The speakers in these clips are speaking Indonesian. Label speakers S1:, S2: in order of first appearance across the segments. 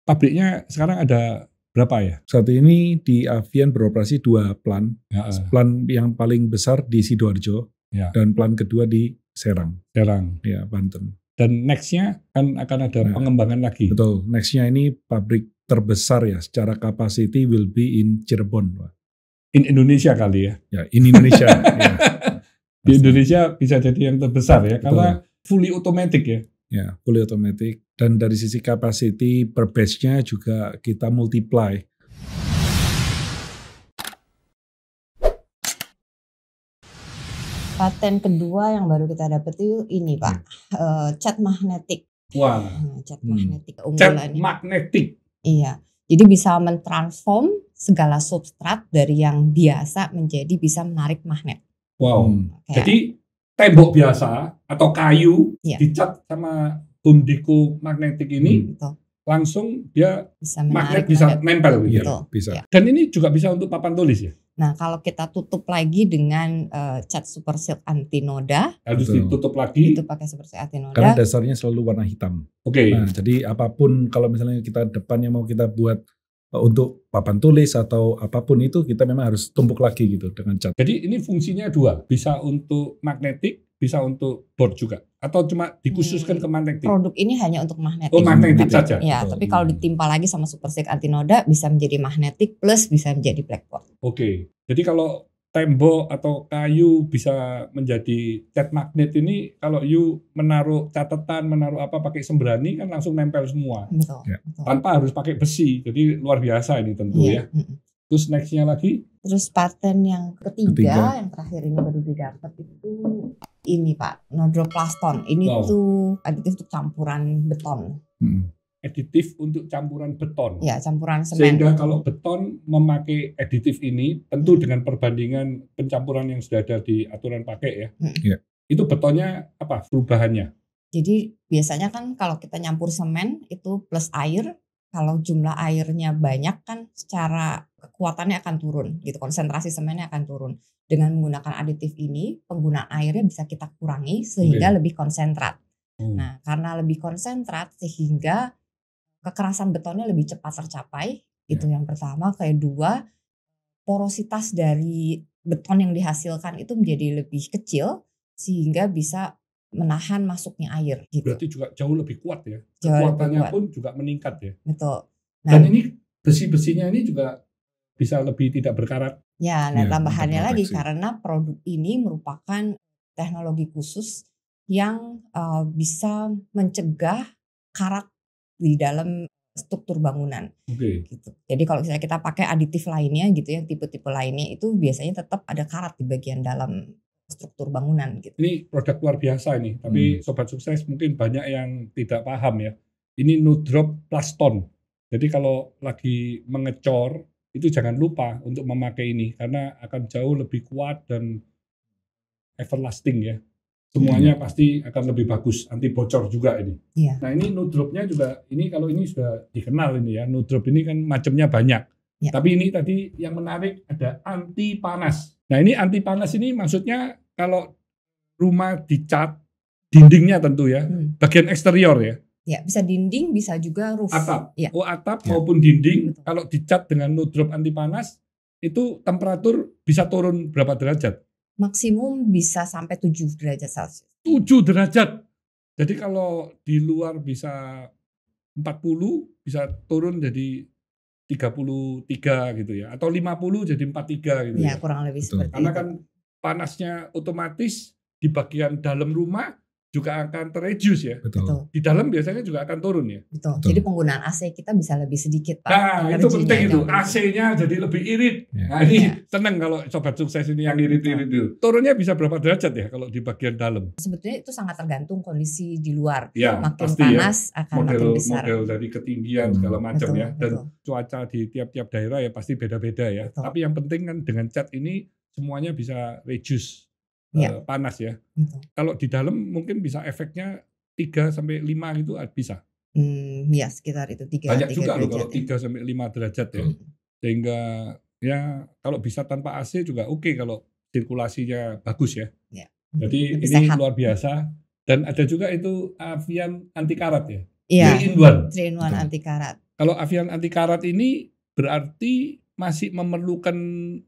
S1: pabriknya sekarang ada berapa ya?
S2: Saat ini di Avian beroperasi 2 plant.
S1: Ya,
S2: Plant yang paling besar di Sidoarjo
S1: ya.
S2: dan plant kedua di Serang.
S1: Serang.
S2: Ya, Banten.
S1: Dan nextnya kan akan ada pengembangan lagi.
S2: Betul. Nextnya ini pabrik terbesar ya secara capacity will be in Cirebon.
S1: In Indonesia kali ya?
S2: Ya, in Indonesia. Ya.
S1: Di Indonesia bisa jadi yang terbesar ya, karena fully automatic ya.
S2: Ya, fully automatic. Dan dari sisi capacity per batch-nya juga kita multiply.
S3: Paten kedua yang baru kita dapat itu ini Pak, cat magnetik.
S1: Wah,
S3: cat magnetik.
S1: Cat magnetik.
S3: Iya, jadi bisa mentransform segala substrat dari yang biasa menjadi bisa menarik magnet.
S1: Wow, jadi tembok biasa atau kayu dicat sama Home Deco magnetik ini, langsung dia
S3: bisa
S1: magnet bisa nempel gitu.
S2: Bisa.
S3: Ya.
S1: Dan ini juga bisa untuk papan tulis ya?
S3: Nah, kalau kita tutup lagi dengan cat super silk anti noda,
S1: harus ditutup lagi.
S3: Itu pakai super silk anti noda.
S2: Karena dasarnya selalu warna hitam.
S1: Oke.
S2: Nah, jadi apapun kalau misalnya kita depannya mau kita buat untuk papan tulis atau apapun itu kita memang harus tumpuk lagi gitu dengan cat.
S1: Jadi ini fungsinya dua, bisa untuk magnetik, bisa untuk board juga, atau cuma dikhususkan ke magnetik?
S3: Produk ini hanya untuk magnetik.
S1: Oh, magnetik saja.
S3: Ya, tapi kalau ditimpa lagi sama super silk anti noda bisa menjadi magnetik plus bisa menjadi blackboard.
S1: Oke, jadi kalau tembok atau kayu bisa menjadi cat magnet ini, kalau you menaruh catatan, menaruh apa pakai sembrani kan langsung nempel semua.
S3: Betul.
S2: Ya.
S3: Betul.
S1: Tanpa harus pakai besi, jadi luar biasa ini tentu ya. Terus nextnya lagi?
S3: Terus paten yang ketiga yang terakhir ini baru didapat itu ini Pak, nodroplaston. Ini tuh aditif untuk campuran beton.
S1: Aditif untuk campuran beton.
S3: Ya, campuran semen.
S1: Sehingga kalau beton memakai aditif ini, tentu dengan perbandingan pencampuran yang sudah ada di aturan pakai ya. Itu betonnya apa perubahannya?
S3: Jadi biasanya kan kalau kita nyampur semen itu plus air, kalau jumlah airnya banyak kan secara kekuatannya akan turun gitu, konsentrasi semennya akan turun. Dengan menggunakan aditif ini, penggunaan airnya bisa kita kurangi sehingga lebih konsentrat. Nah, karena lebih konsentrat sehingga kekerasan betonnya lebih cepat tercapai, itu yang pertama. Kedua, porositas dari beton yang dihasilkan itu menjadi lebih kecil sehingga bisa menahan masuknya air. Gitu.
S1: Berarti juga jauh lebih kuat ya, kekuatannya pun juga meningkat ya.
S3: Betul.
S1: Nah, dan ini besi-besinya ini juga bisa lebih tidak berkarat.
S3: Ya, nah tambahannya lagi karena produk ini merupakan teknologi khusus yang bisa mencegah karat di dalam struktur bangunan. Gitu. Jadi kalau misalnya kita pakai aditif lainnya gitu ya, tipe-tipe lainnya itu biasanya tetap ada karat di bagian dalam struktur bangunan gitu.
S1: Ini produk luar biasa ini, tapi Sobat Sukses mungkin banyak yang tidak paham ya. Ini nodroplaston. Jadi kalau lagi mengecor itu jangan lupa untuk memakai ini karena akan jauh lebih kuat dan everlasting ya. Semuanya pasti akan lebih bagus, anti bocor juga ini. Nah ini nodropnya juga, ini kalau ini sudah dikenal ini ya, nodrop ini kan macamnya banyak. Tapi ini tadi yang menarik ada anti panas. Nah ini anti panas ini maksudnya kalau rumah dicat, dindingnya tentu ya, bagian eksterior ya.
S3: Ya bisa dinding, bisa juga roof.
S1: Atap, atap maupun dinding. Betul. Kalau dicat dengan nodrop anti panas, itu temperatur bisa turun berapa derajat?
S3: Maksimum bisa sampai 7 derajat Celcius.
S1: 7 derajat. Jadi kalau di luar bisa 40, bisa turun jadi 33 gitu ya. Atau 50 jadi 43 gitu ya.
S3: Ya kurang lebih seperti
S1: Karena
S3: itu.
S1: kan panasnya otomatis di bagian dalam rumah juga akan terreduce ya.
S3: Betul.
S1: Di dalam biasanya juga akan turun ya.
S3: Betul. Jadi penggunaan AC kita bisa lebih sedikit Pak.
S1: Nah itu penting itu, AC-nya jadi lebih irit. Nah ini seneng kalau Sobat Sukses ini yang irit-irit itu. Turunnya bisa berapa derajat ya kalau di bagian dalam?
S3: Sebetulnya itu sangat tergantung kondisi di luar.
S1: Ya,
S3: makin
S1: pasti
S3: panas akan
S1: model,
S3: makin besar.
S1: Model dari ketinggian segala macam ya. Dan cuaca di tiap-tiap daerah ya pasti beda-beda ya.
S3: Betul.
S1: Tapi yang penting kan dengan cat ini semuanya bisa reduce. Panas ya. Kalau di dalam mungkin bisa efeknya 3-5 gitu bisa.
S3: Ya sekitar itu 3.
S1: Banyak juga loh kalau 3-5 derajat ya. Sehingga ya kalau bisa tanpa AC juga oke kalau sirkulasinya bagus ya. Jadi ini sehat. Luar biasa. Dan ada juga itu Avian anti karat ya.
S3: Iya.
S1: 3-in-1.
S3: 3-in-1 anti karat.
S1: Kalau Avian anti karat ini berarti masih memerlukan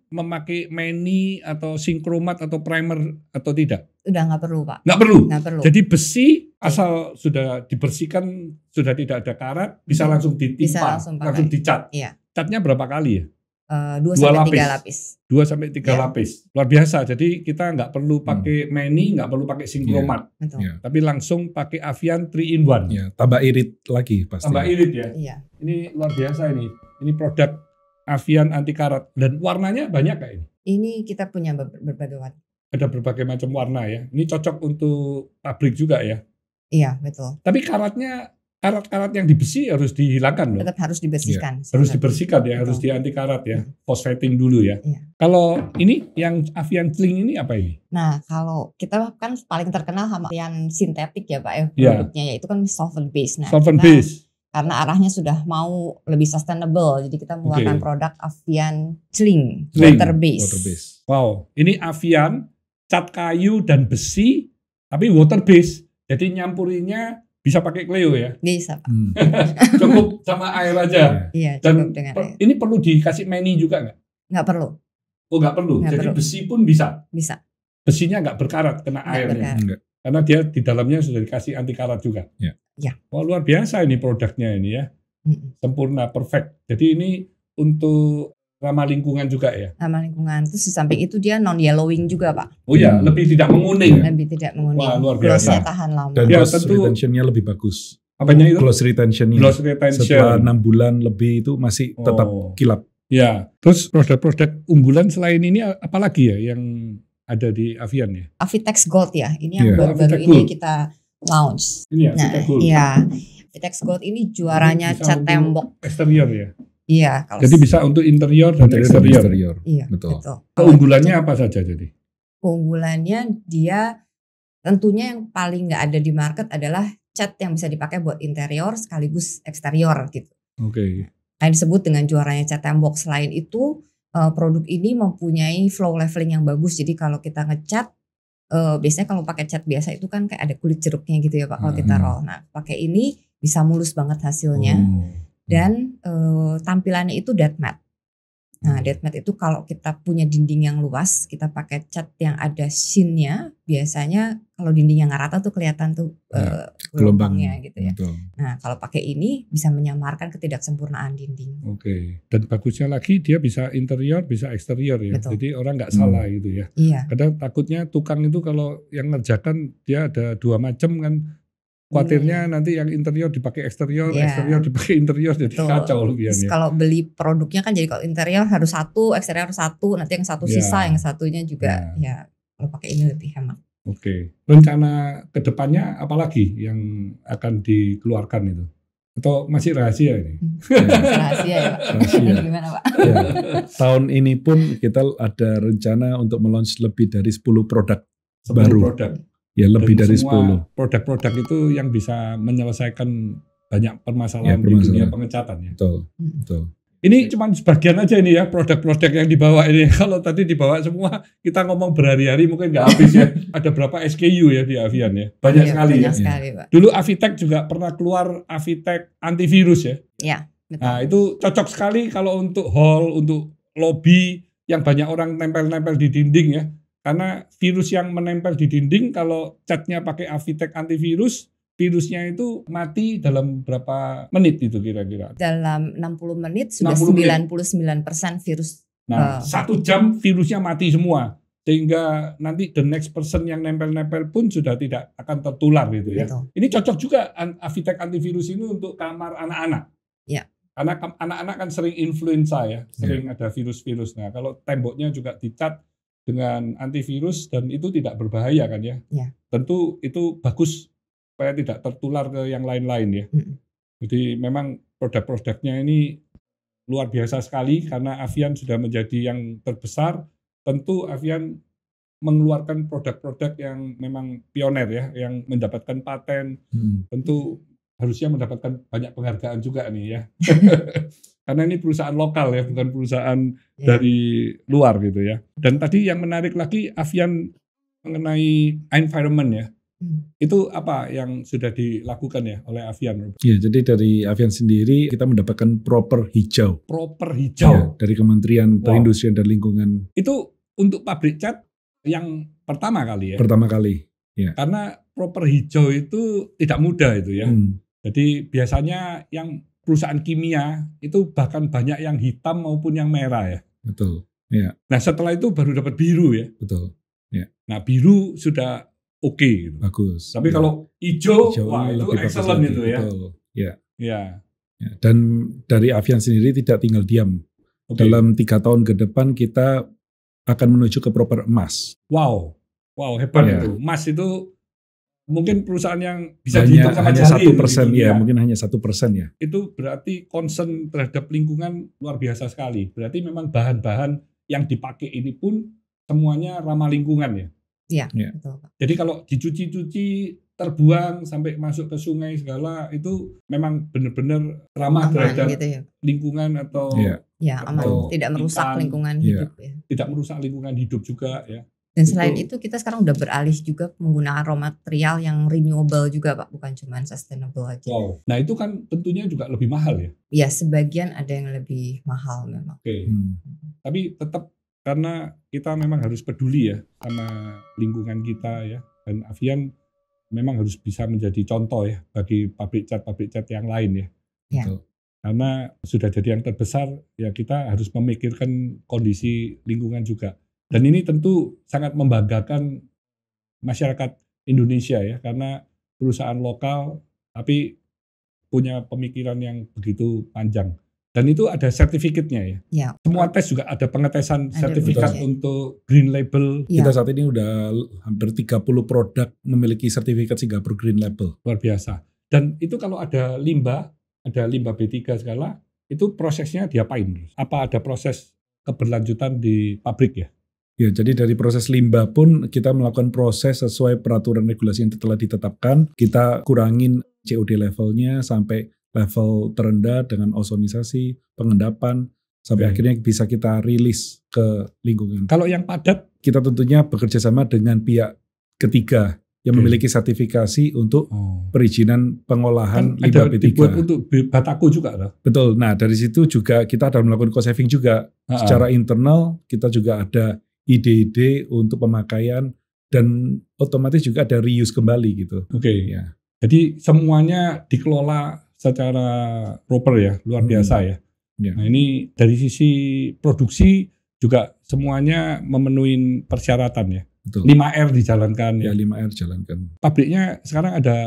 S1: memakai mani atau sinkromat atau primer atau tidak?
S3: Udah nggak perlu Pak.
S1: Nggak perlu.
S3: Nggak perlu.
S1: Jadi besi asal sudah dibersihkan, sudah tidak ada karat, bisa langsung ditimpa,
S3: Bisa langsung pakai.
S1: dicat.
S3: Iya.
S1: Catnya berapa kali ya?
S3: 2 sampai 3 lapis.
S1: 2 sampai 3
S3: Iya.
S1: lapis. Luar biasa. Jadi kita nggak perlu pakai mani, nggak perlu pakai sinkromat.
S3: Betul.
S2: Iya.
S1: Tapi langsung pakai Avian 3-in-1.
S2: Ya, tambah irit lagi pasti.
S1: Tambah irit ya.
S3: Iya.
S1: Ini luar biasa ini. Ini produk Avian anti karat. Dan warnanya banyak kayak ini.
S3: Ini kita punya berbagai warna.
S1: Ada berbagai macam warna ya. Ini cocok untuk pabrik juga ya.
S3: Iya, betul.
S1: Tapi karat-karat yang di besi harus dihilangkan loh.
S3: Tetap harus dibersihkan.
S1: Harus dibersihkan ya,
S3: Betul.
S1: harus di anti karat ya. Phosphating dulu ya.
S3: Iya.
S1: Kalau ini yang Avian Sling ini apa ini?
S3: Nah, kalau kita kan paling terkenal sama yang sintetik ya Pak ya,
S1: Iya.
S3: produknya yaitu kan solvent base. Nah,
S1: Solvent
S3: kita
S1: base.
S3: karena arahnya sudah mau lebih sustainable, jadi kita mengeluarkan
S1: Oke.
S3: produk Avian Sling,
S1: Sling,
S3: water base.
S2: Water base.
S1: Wow, ini Avian cat kayu dan besi tapi water base. Jadi nyampurinya bisa pakai Cleo ya.
S3: Bisa Pak.
S1: Cukup sama air aja.
S3: Iya,
S1: Dan
S3: cukup dengan air.
S1: ini perlu dikasih mani juga nggak?
S3: Nggak perlu,
S1: Oh nggak perlu.
S3: Nggak
S1: Jadi
S3: perlu.
S1: besi pun bisa.
S3: bisa.
S1: Besinya nggak berkarat kena
S3: Nggak
S1: airnya.
S3: berkarat.
S2: Enggak.
S1: Karena dia di dalamnya sudah dikasih anti karat juga.
S2: Ya.
S3: Ya.
S1: Wah luar biasa ini produknya ini ya.
S3: Mm-mm.
S1: Sempurna, perfect. Jadi ini untuk ramah lingkungan juga ya.
S3: Ramah lingkungan. Terus di samping itu dia non yellowing juga Pak,
S1: Oh ya, lebih tidak menguning.
S3: lebih tidak menguning.
S1: Wah, luar biasa.
S3: Glossnya tahan lama.
S2: Dan
S1: Ya,
S2: close
S1: tentu-
S2: retentionnya lebih bagus.
S1: Apanya itu?
S2: Close retentionnya.
S1: Gloss
S2: Setelah
S1: retention.
S2: 6 bulan lebih itu masih tetap
S1: Oh.
S2: kilap.
S1: Ya, terus produk-produk unggulan selain ini apa lagi ya yang ada di Avian ya?
S3: Avitex Gold ya, ini yang
S2: Iya.
S3: baru-baru
S1: Avitex
S3: ini
S1: Gold.
S3: kita launch.
S1: Ini ya,
S3: Nah,
S1: kita cool.
S3: iya. Avitex Gold ini juaranya
S1: Bisa
S3: cat
S1: untuk
S3: tembok.
S1: Eksterior ya.
S3: Iya, kalau
S1: Jadi bisa untuk interior dan
S2: Interior dan
S1: eksterior.
S2: eksterior.
S3: iya,
S2: Betul.
S3: betul.
S1: Keunggulannya apa saja jadi?
S3: Keunggulannya dia tentunya yang paling nggak ada di market adalah cat yang bisa dipakai buat interior sekaligus eksterior gitu.
S1: Oke.
S3: Yang disebut dengan juaranya cat tembok. Selain itu produk ini mempunyai flow leveling yang bagus. Jadi kalau kita ngecat biasanya kalau pakai cat biasa itu kan kayak ada kulit jeruknya gitu ya Pak kalau kita roll. Nah, pakai ini bisa mulus banget hasilnya. Dan tampilannya itu dead matte. Nah, dead matte itu kalau kita punya dinding yang luas, kita pakai cat yang ada sheen-nya, biasanya kalau dinding yang nggak rata tuh kelihatan tuh gelombangnya gitu ya.
S2: Betul.
S3: Nah, kalau pakai ini bisa menyamarkan ketidaksempurnaan dinding.
S1: Oke. Dan bagusnya lagi dia bisa interior, bisa eksterior ya.
S3: Betul.
S1: Jadi orang nggak salah gitu ya.
S3: Iya.
S1: Kadang takutnya tukang itu kalau yang ngerjakan dia ada 2 macam kan. Khawatirnya nanti yang interior dipakai eksterior,
S3: Iya.
S1: eksterior dipakai interior jadi
S3: Betul.
S1: kacau
S3: Terus
S1: lebihannya.
S3: kalau beli produknya kan jadi kalau interior harus satu, eksterior satu, nanti yang satu
S1: Ya.
S3: sisa, yang satunya juga ya kalau pakai ini lebih hemat.
S1: Oke. Rencana kedepannya apa lagi yang akan dikeluarkan itu? Atau masih rahasia ini?
S3: Rahasia ya Pak.
S2: Rahasia.
S3: Gimana Pak?
S2: Ya. Tahun ini pun kita ada rencana untuk melaunch lebih dari 10 produk
S1: 10
S2: baru.
S1: produk.
S2: Ya lebih
S1: Dan
S2: dari
S1: semua
S2: 10.
S1: produk-produk itu yang bisa menyelesaikan banyak permasalahan,
S2: Ya,
S1: di dunia
S2: permasalahan.
S1: pengecatan ya.
S2: Betul. Betul.
S1: Ini cuma sebagian aja ini ya produk-produk yang dibawa ini. Kalau tadi dibawa semua kita ngomong berhari-hari mungkin nggak habis ya. Ada berapa SKU ya di Avian ya? Banyak
S3: Iya,
S1: sekali
S3: banyak
S1: ya.
S3: sekali Pak.
S1: Dulu Avitech juga pernah keluar Avitech antivirus ya.
S3: Iya, betul.
S1: Nah itu cocok sekali kalau untuk hall, untuk lobby yang banyak orang nempel-nempel di dinding ya. Karena virus yang menempel di dinding kalau catnya pakai Avitech antivirus, virusnya itu mati dalam berapa menit itu kira-kira.
S3: Dalam 60 menit sudah
S1: 60 menit.
S3: 99% virus.
S1: Nah, 1 jam virusnya mati semua. Sehingga nanti the next person yang nempel-nempel pun sudah tidak akan tertular gitu ya.
S3: Betul.
S1: Ini cocok juga Avitech antivirus ini untuk kamar anak-anak.
S3: Ya.
S1: Karena anak-anak kan sering influenza ya, sering ada virus-virus. Nah, kalau temboknya juga dicat dengan antivirus dan itu tidak berbahaya kan ya.
S3: Ya.
S1: Tentu itu bagus supaya tidak tertular ke yang lain-lain ya. Jadi memang produk-produknya ini luar biasa sekali karena Avian sudah menjadi yang terbesar. Tentu Avian mengeluarkan produk-produk yang memang pioner ya, yang mendapatkan paten. Tentu harusnya mendapatkan banyak penghargaan juga nih ya. Karena ini perusahaan lokal ya, bukan perusahaan dari luar gitu ya. Dan tadi yang menarik lagi Avian mengenai environment ya. Itu apa yang sudah dilakukan ya oleh Avian?
S2: Ya, jadi dari Avian sendiri kita mendapatkan proper hijau.
S1: Proper
S2: Ya,
S1: hijau.
S2: dari Kementerian
S1: Wow.
S2: Perindustrian dan Lingkungan
S1: Itu untuk pabrik cat yang pertama kali ya.
S2: pertama kali.
S1: Karena proper hijau itu tidak mudah itu ya. Jadi biasanya yang perusahaan kimia itu bahkan banyak yang hitam maupun yang merah ya.
S2: Betul. Ya,
S1: Nah setelah itu baru dapat biru ya.
S2: betul.
S1: Nah biru sudah oke gitu.
S2: Bagus.
S1: Tapi
S2: Ya.
S1: kalau hijau,
S2: Hijau
S1: wah itu
S2: lebih bagus
S1: excellent
S2: lagi.
S1: itu ya.
S2: Betul. Ya.
S1: Ya.
S2: Ya. Dan dari Avian sendiri tidak tinggal diam.
S1: Oke.
S2: Dalam 3 tahun ke depan kita akan menuju ke proper emas.
S1: Wow, hebat
S2: Ya.
S1: itu. Emas itu mungkin perusahaan yang bisa dihitung sama
S2: hanya
S1: jari
S2: 1%
S1: itu,
S2: ya, mungkin hanya 1% ya.
S1: Itu berarti concern terhadap lingkungan luar biasa sekali. Berarti memang bahan-bahan yang dipakai ini pun semuanya ramah lingkungan ya.
S3: Iya,
S2: Ya.
S3: betul Pak.
S1: Jadi kalau dicuci-cuci terbuang sampai masuk ke sungai segala itu memang benar-benar ramah
S3: Aman
S1: terhadap
S3: gitu ya.
S1: lingkungan atau
S2: Iya.
S3: Ya, aman.
S1: Atau
S3: Tidak merusak
S1: ikan.
S3: lingkungan
S2: Iya.
S3: hidup ya.
S1: tidak merusak lingkungan hidup juga ya.
S3: Dan selain itu kita sekarang udah beralih juga menggunakan raw material yang renewable juga Pak, bukan cuma sustainable aja.
S1: Wow. Nah itu kan tentunya juga lebih mahal ya.
S3: Ya sebagian ada yang lebih mahal memang.
S1: Oke. Tapi tetap karena kita memang harus peduli ya sama lingkungan kita ya. Dan Avian memang harus bisa menjadi contoh ya bagi pabrik cat yang lain ya.
S3: Ya.
S2: Betul.
S1: Karena sudah jadi yang terbesar ya kita harus memikirkan kondisi lingkungan juga. Dan ini tentu sangat membanggakan masyarakat Indonesia ya karena perusahaan lokal tapi punya pemikiran yang begitu panjang. Dan itu ada sertifikatnya ya.
S3: Ya.
S1: Semua tes juga ada pengetesan
S3: Ada,
S1: sertifikat
S3: betul.
S1: untuk green label.
S3: Ya.
S2: Kita saat ini udah hampir 30 produk memiliki sertifikat Singapore Green Label.
S1: Luar biasa. Dan itu kalau ada limbah B3 segala, itu prosesnya diapain? Apa ada proses keberlanjutan di pabrik ya?
S2: Ya, jadi dari proses limbah pun kita melakukan proses sesuai peraturan regulasi yang telah ditetapkan. Kita kurangin COD levelnya sampai level terendah dengan ozonisasi, pengendapan, sampai akhirnya bisa kita rilis ke lingkungan.
S1: Kalau yang padat,
S2: Kita tentunya bekerja sama dengan pihak ketiga yang memiliki sertifikasi untuk perizinan pengolahan
S1: kan
S2: limbah
S1: ada
S2: B3.
S1: dibuat untuk Bataku juga loh.
S2: Betul. Nah, dari situ juga kita ada melakukan cost saving juga. Secara internal kita juga ada ide-ide untuk pemakaian dan otomatis juga ada reuse kembali gitu.
S1: Oke.
S2: Ya.
S1: Jadi semuanya dikelola secara proper ya, luar biasa ya.
S2: Ya.
S1: Nah ini dari sisi produksi juga semuanya memenuhi persyaratan ya.
S2: Betul.
S1: 5R dijalankan
S2: Ya,
S1: ya.
S2: 5R jalankan.
S1: Pabriknya sekarang ada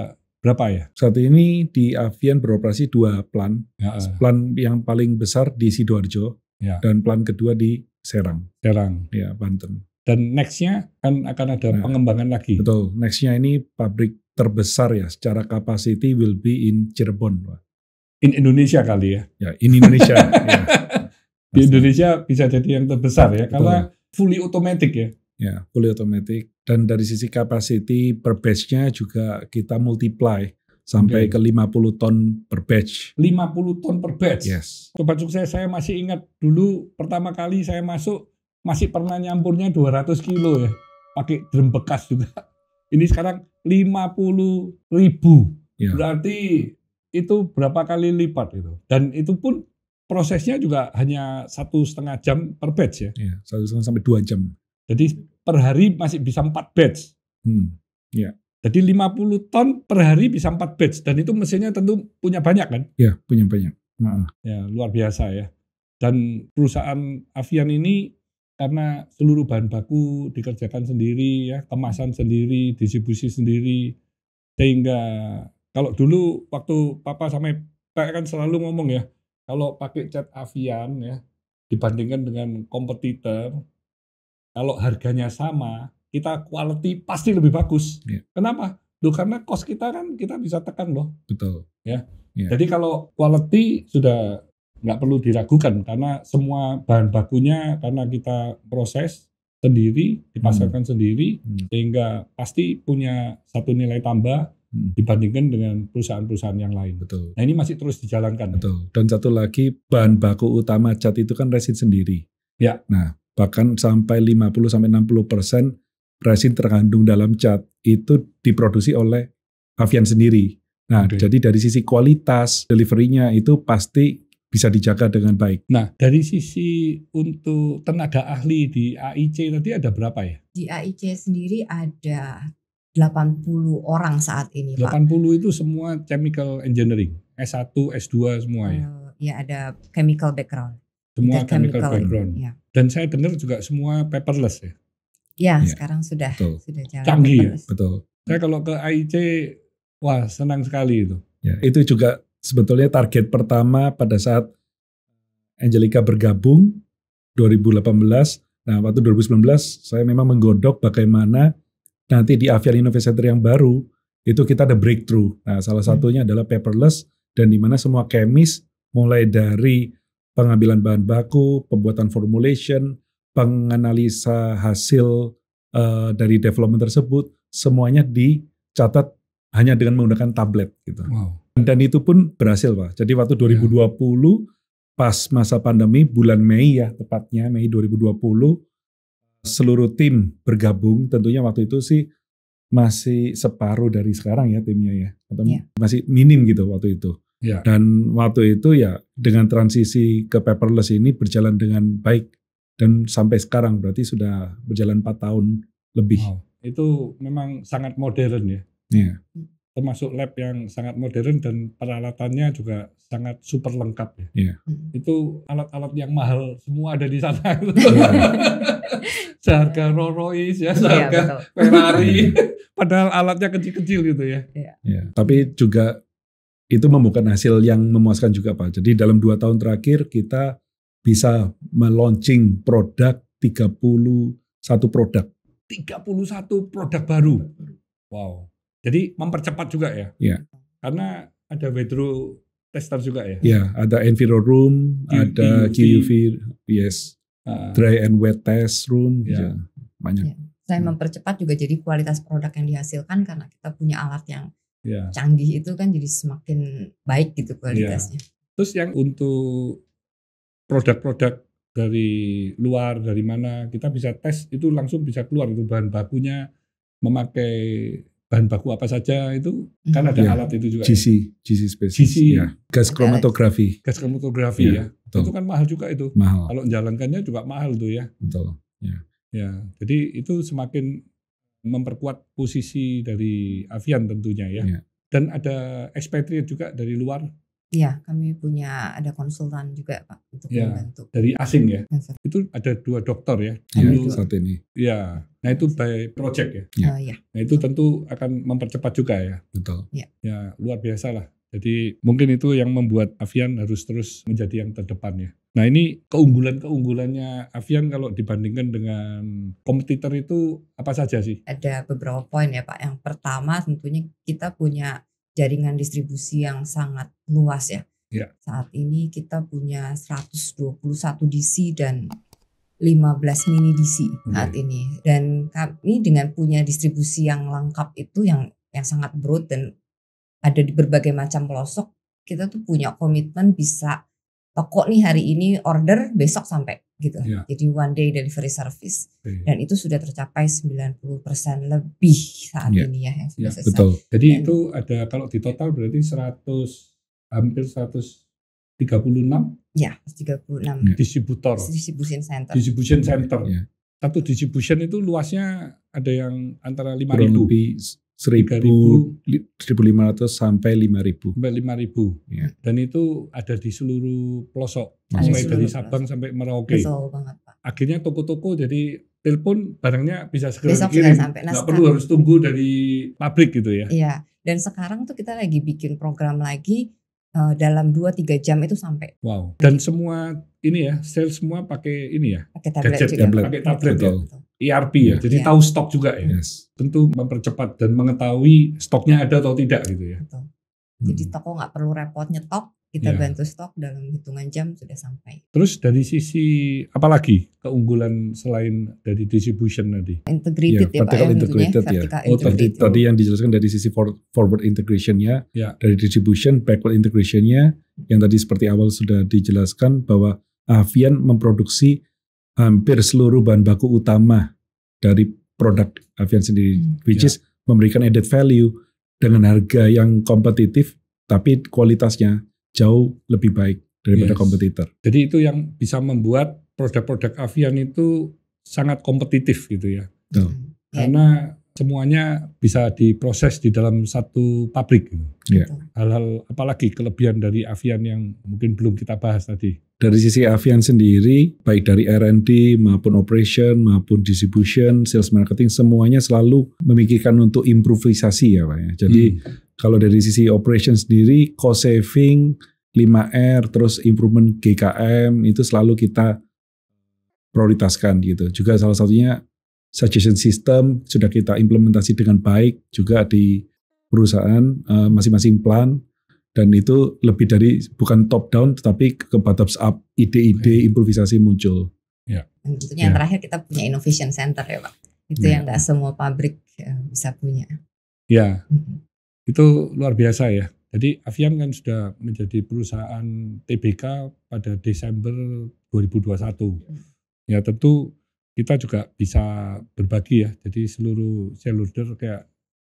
S1: berapa ya?
S2: Saat ini di Avian beroperasi 2 plan.
S1: Ya,
S2: Plan yang paling besar di Sidoarjo
S1: Ya.
S2: dan plan kedua di Serang,
S1: Serang.
S2: ya Banten.
S1: Dan nextnya kan akan ada
S2: Nah,
S1: pengembangan lagi.
S2: Betul. Nextnya ini pabrik terbesar ya secara capacity will be in Cirebon, Pak.
S1: In Indonesia kali ya.
S2: Ya, in Indonesia. Ya.
S1: Di Indonesia bisa jadi yang terbesar ya,
S2: Betul.
S1: karena fully automatic ya.
S2: Ya, fully automatic. Dan dari sisi capacity per batch-nya juga kita multiply sampai
S1: Oke.
S2: ke 50 ton per batch.
S1: 50 ton per batch.
S2: Yes.
S1: Sobat sukses, saya masih ingat dulu pertama kali saya masuk masih pernah nyampurnya 200 kilo ya. Pakai drum bekas juga. Ini sekarang 50.000.
S2: Ya.
S1: Berarti itu berapa kali lipat itu. Dan itu pun prosesnya juga hanya 1,5 jam per batch ya.
S2: Ya, 1,5 sampai 2 jam.
S1: Jadi per hari masih bisa 4 batch. Jadi 50 ton per hari bisa 4 batch. Dan itu mesinnya tentu punya banyak kan?
S2: Ya, punya banyak. Nah,
S1: Ya, luar biasa ya. Dan perusahaan Avian ini karena seluruh bahan baku dikerjakan sendiri ya, kemasan sendiri, distribusi sendiri. Sehingga kalau dulu waktu Papa sama Pak kan selalu ngomong ya, kalau pakai cat Avian ya dibandingkan dengan kompetitor, kalau harganya sama, kita quality pasti lebih bagus.
S2: Ya.
S1: Kenapa? Loh, karena cost kita kan kita bisa tekan loh.
S2: betul. Ya.
S1: Jadi kalau quality sudah nggak perlu diragukan karena semua bahan bakunya karena kita proses sendiri, dipasarkan sendiri, sehingga pasti punya satu nilai tambah dibandingkan dengan perusahaan-perusahaan yang lain.
S2: Betul.
S1: Nah ini masih terus dijalankan.
S2: Betul. Dan satu lagi bahan baku utama cat itu kan resin sendiri.
S1: Ya.
S2: Nah, bahkan sampai 50-60% resin terkandung dalam cat itu diproduksi oleh Avian sendiri. Nah, jadi dari sisi kualitas deliverynya itu pasti bisa dijaga dengan baik.
S1: Nah, dari sisi untuk tenaga ahli di AIC tadi ada berapa ya?
S3: Di AIC sendiri ada 80 orang saat ini,
S1: 80
S3: Pak.
S1: itu semua chemical engineering, S1, S2 semua ya?
S3: Ya ada chemical background.
S1: Semua chemical background.
S3: Ya.
S1: Dan saya dengar juga semua paperless ya?
S3: Ya, sekarang sudah jalan
S1: canggih
S3: paperless.
S1: Ya?
S2: Betul.
S1: Saya kalau ke AIC, wah senang sekali itu.
S2: Ya, itu juga sebetulnya target pertama pada saat Angelica bergabung 2018. Nah, waktu 2019 saya memang menggodok bagaimana nanti di Avian Innovation Center yang baru itu kita ada breakthrough. Nah, salah satunya adalah paperless, dan di mana semua kemis mulai dari pengambilan bahan baku, pembuatan formulation, penganalisa hasil dari development tersebut, semuanya dicatat hanya dengan menggunakan tablet gitu.
S1: Wow.
S2: Dan itu pun berhasil, Pak. Jadi waktu 2020 pas masa pandemi bulan Mei ya, tepatnya Mei 2020, seluruh tim bergabung. Tentunya waktu itu sih masih separuh dari sekarang ya timnya ya, atau masih minim gitu waktu itu.
S1: Ya.
S2: Dan waktu itu ya dengan transisi ke paperless ini berjalan dengan baik, dan sampai sekarang berarti sudah berjalan 4 tahun lebih.
S1: Wow. Itu memang sangat modern ya.
S2: Iya.
S1: Termasuk lab yang sangat modern dan peralatannya juga sangat super lengkap ya.
S2: Iya.
S1: Itu alat-alat yang mahal semua ada di sana. Seharga Rolls Royce ya, seharga Ferrari. Padahal alatnya kecil-kecil gitu ya.
S2: Ya. Tapi juga itu membuahkan hasil yang memuaskan juga, Pak. Jadi dalam 2 tahun terakhir kita bisa meluncing produk 31 produk.
S1: 31 produk baru. Wow. Jadi mempercepat juga ya?
S2: Iya.
S1: Karena ada Wedro tester juga ya?
S2: Iya, ada Enviro Room, ada QUV, yes, dry and wet test room, ya, banyak.
S3: Ya. Saya mempercepat juga, jadi kualitas produk yang dihasilkan karena kita punya alat yang canggih itu kan jadi semakin baik gitu kualitasnya.
S1: Terus yang untuk produk-produk dari luar, dari mana kita bisa tes itu langsung bisa keluar itu bahan bakunya, memakai bahan baku apa saja itu kan ada alat itu juga.
S2: GC spesies. Ya. Gas kromatografi.
S1: Gas kromatografi ya. Itu kan mahal juga itu.
S2: Mahal.
S1: Kalau menjalankannya juga mahal tuh ya.
S2: Betul.
S1: Ya. Jadi itu semakin memperkuat posisi dari Avian tentunya ya. Dan ada expatriate juga dari luar.
S3: Iya, kami punya ada konsultan juga Pak untuk membantu.
S1: Dari asing ya. Itu ada 2 dokter ya.
S2: Dulu saat ini.
S1: Ya. Nah itu by project ya. Nah itu tentu akan mempercepat juga ya.
S2: Betul.
S1: Ya luar biasa lah. Jadi mungkin itu yang membuat Avian harus terus menjadi yang terdepan ya. Nah ini keunggulannya Avian kalau dibandingkan dengan kompetitor itu apa saja sih?
S3: Ada beberapa poin ya Pak. Yang pertama tentunya kita punya jaringan distribusi yang sangat luas ya. Saat ini kita punya 121 DC dan 15 mini DC saat ini. Dan kami dengan punya distribusi yang lengkap itu yang sangat broad dan ada di berbagai macam pelosok, kita tuh punya komitmen bisa toko nih hari ini order besok sampai gitu. Jadi one day delivery service. Dan itu sudah tercapai 90% lebih saat ini ya yang sudah selesai.
S2: Betul.
S1: Jadi itu ada kalau di total berarti hampir 136
S3: 136
S1: distributor. Distribution center. Satu distribution itu luasnya ada yang antara 5.000
S2: 1.500 sampai 5.000.
S1: Sampai 5.000. Dan itu ada di seluruh pelosok, mulai dari Sabang sampai Merauke.
S3: Betul banget Pak.
S1: Akhirnya toko-toko jadi telepon barangnya bisa segera dikirim. Nggak perlu harus tunggu dari pabrik gitu ya.
S3: Iya. Dan sekarang tuh kita lagi bikin program lagi dalam 2-3 jam itu sampai.
S1: Wow. Dan semua ini ya, sales semua pakai ini ya.
S3: Pakai tablet
S1: gadget
S3: juga.
S1: pakai tablet ya. ERP ya. Jadi tahu stok juga ya. Tentu mempercepat dan mengetahui stoknya ada atau tidak gitu ya.
S3: Betul. Jadi toko nggak perlu repot nyetok, kita bantu stok dalam hitungan jam sudah sampai.
S1: Terus dari sisi apa lagi keunggulan selain dari distribution tadi?
S3: Integrated ya Pak ya.
S2: Integrated ya. Tadi yang dijelaskan dari sisi forward integration-nya, dari distribution, backward integration-nya, yang tadi seperti awal sudah dijelaskan bahwa Avian memproduksi hampir seluruh bahan baku utama dari produk Avian sendiri, which
S1: Ya.
S2: is memberikan added value dengan harga yang kompetitif, tapi kualitasnya jauh lebih baik daripada
S1: Yes.
S2: kompetitor.
S1: Jadi itu yang bisa membuat produk-produk Avian itu sangat kompetitif gitu ya.
S2: Betul.
S3: Ya,
S1: Karena semuanya bisa diproses di dalam satu pabrik gitu.
S2: Ya.
S3: betul.
S1: Hal-hal apalagi kelebihan dari Avian yang mungkin belum kita bahas tadi.
S2: Dari sisi Avian sendiri, baik dari R&D maupun operation maupun distribution, sales marketing, semuanya selalu memikirkan untuk improvisasi ya Pak ya. Jadi kalau dari sisi operation sendiri, cost saving, 5R, terus improvement GKM, itu selalu kita prioritaskan gitu. Juga salah satunya suggestion system sudah kita implementasi dengan baik juga di perusahaan masing-masing plan, dan itu lebih dari bukan top down tetapi ke bottoms up, ide-ide improvisasi muncul.
S3: Dan tentunya yang terakhir kita punya innovation center ya Pak. Itu yang nggak semua pabrik bisa punya.
S1: Ya, itu luar biasa ya. Jadi Avian kan sudah menjadi perusahaan TBK pada Desember 2021. Ya tentu kita juga bisa berbagi ya. Jadi seluruh shareholder kayak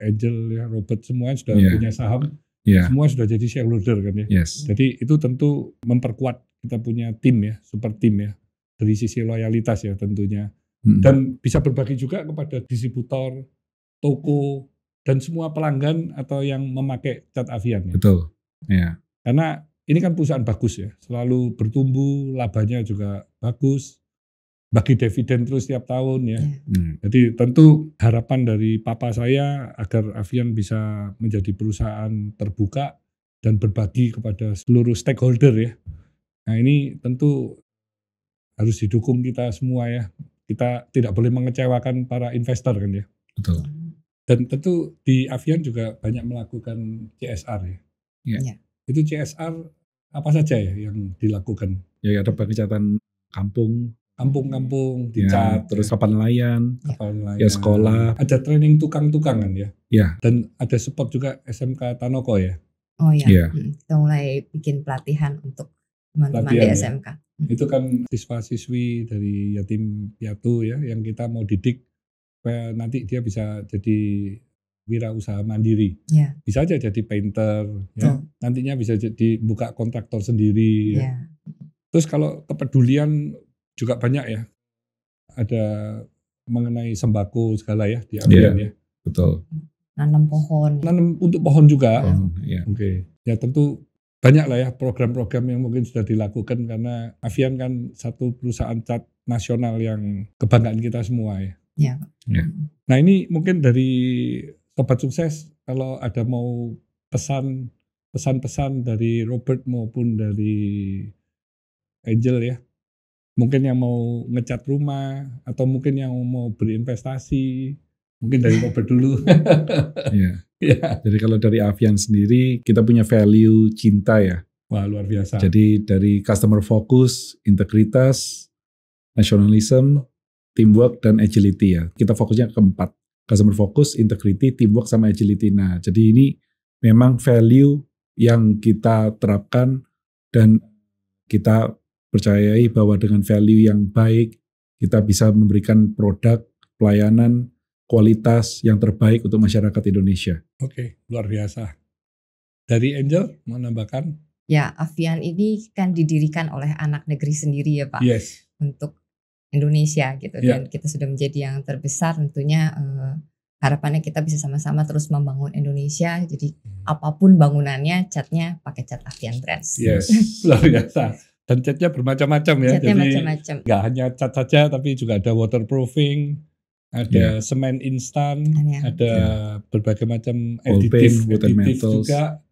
S1: Angel ya, Robert semua sudah punya saham. Semua sudah jadi shareholder kan ya.
S2: Yes.
S1: Jadi itu tentu memperkuat kita punya tim ya, super tim ya. Dari sisi loyalitas ya tentunya. Dan bisa berbagi juga kepada distributor, toko, dan semua pelanggan atau yang memakai cat Avian ya.
S2: Betul. Ya.
S1: Karena ini kan perusahaan bagus ya, selalu bertumbuh, labanya juga bagus, bagi dividen terus setiap tahun ya. Jadi tentu harapan dari papa saya agar Avian bisa menjadi perusahaan terbuka dan berbagi kepada seluruh stakeholder ya. Nah ini tentu harus didukung kita semua ya. Kita tidak boleh mengecewakan para investor kan ya.
S2: Betul.
S1: Dan tentu di Avian juga banyak melakukan CSR ya.
S2: Ya.
S1: Itu CSR apa saja ya yang dilakukan?
S2: Ya ada pekerjaan kampung
S1: dicat,
S2: terus kapal nelayan, ya sekolah,
S1: ada training tukang-tukangan ya.
S2: Ya.
S1: Dan ada support juga SMK Tanoko ya.
S3: Oh iya. Kita mulai bikin pelatihan untuk teman-teman di SMK.
S1: Itu kan siswa-siswi dari yatim piatu ya yang kita mau didik supaya nanti dia bisa jadi wirausaha mandiri.
S3: Ya.
S1: Bisa aja jadi painter ya. Nantinya bisa jadi buka kontraktor sendiri ya. Terus kalau kepedulian juga banyak ya. Ada mengenai sembako segala ya di Avian ya.
S2: Betul.
S3: Nanam pohon.
S1: Nanam untuk pohon juga.
S2: Oke.
S1: Ya tentu banyak lah ya program-program yang mungkin sudah dilakukan karena Avian kan satu perusahaan cat nasional yang kebanggaan kita semua ya.
S3: Ya.
S1: Nah ini mungkin dari Sobat Sukses kalau ada mau pesan-pesan dari Robert maupun dari Angel ya. Mungkin yang mau ngecat rumah atau mungkin yang mau berinvestasi, mungkin dari Robert dulu.
S2: Jadi kalau dari Avian sendiri kita punya value cinta ya.
S1: Wah luar biasa.
S2: Jadi dari customer focus, integritas, nationalism, teamwork dan agility ya. Kita fokusnya ke 4. Customer focus, integrity, teamwork sama agility. Nah, jadi ini memang value yang kita terapkan dan kita percayai bahwa dengan value yang baik kita bisa memberikan produk, pelayanan, kualitas yang terbaik untuk masyarakat Indonesia.
S1: Oke, luar biasa. Dari Angel mau nambahkan?
S3: Ya, Avian ini kan didirikan oleh anak negeri sendiri ya Pak.
S1: Yes.
S3: Untuk Indonesia gitu. Dan kita sudah menjadi yang terbesar tentunya harapannya kita bisa sama-sama terus membangun Indonesia. Jadi apapun bangunannya catnya pakai cat Avian Brands.
S1: Yes, luar biasa. Dan catnya bermacam-macam ya.
S3: Catnya
S1: jadi
S3: macam-macam.
S1: Gak hanya cat saja tapi juga ada waterproofing, ada semen instan, ada berbagai macam aditif juga.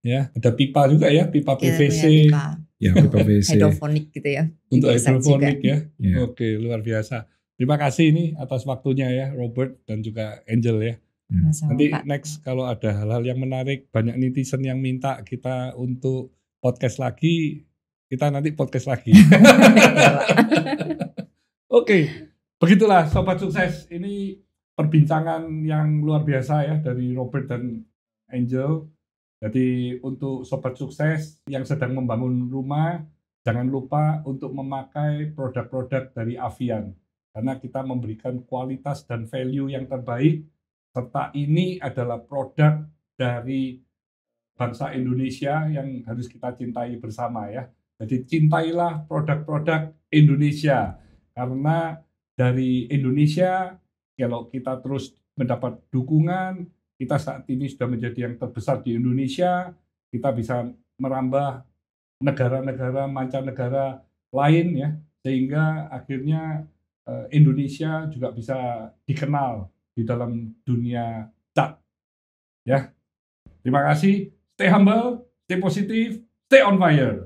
S1: Ya, ada pipa juga ya, pipa PVC.
S2: Pipa PVC.
S3: Hidroponik gitu ya.
S1: Untuk hidroponik ya. Oke, luar biasa. Terima kasih nih atas waktunya ya Robert dan juga Angel ya. Nanti next kalau ada hal-hal yang menarik, banyak netizen yang minta kita untuk podcast lagi, kita nanti podcast lagi. Oke, begitulah Sobat Sukses. Ini perbincangan yang luar biasa ya dari Robert dan Angel. Jadi untuk Sobat Sukses yang sedang membangun rumah, jangan lupa untuk memakai produk-produk dari Avian. karena kita memberikan kualitas dan value yang terbaik, serta ini adalah produk dari bangsa Indonesia yang harus kita cintai bersama ya. Jadi cintailah produk-produk Indonesia, karena dari Indonesia kalau kita terus mendapat dukungan, kita saat ini sudah menjadi yang terbesar di Indonesia, kita bisa merambah negara-negara mancanegara lain ya, sehingga akhirnya Indonesia juga bisa dikenal di dalam dunia cat ya. Terima kasih, stay humble, stay positif, stay on fire.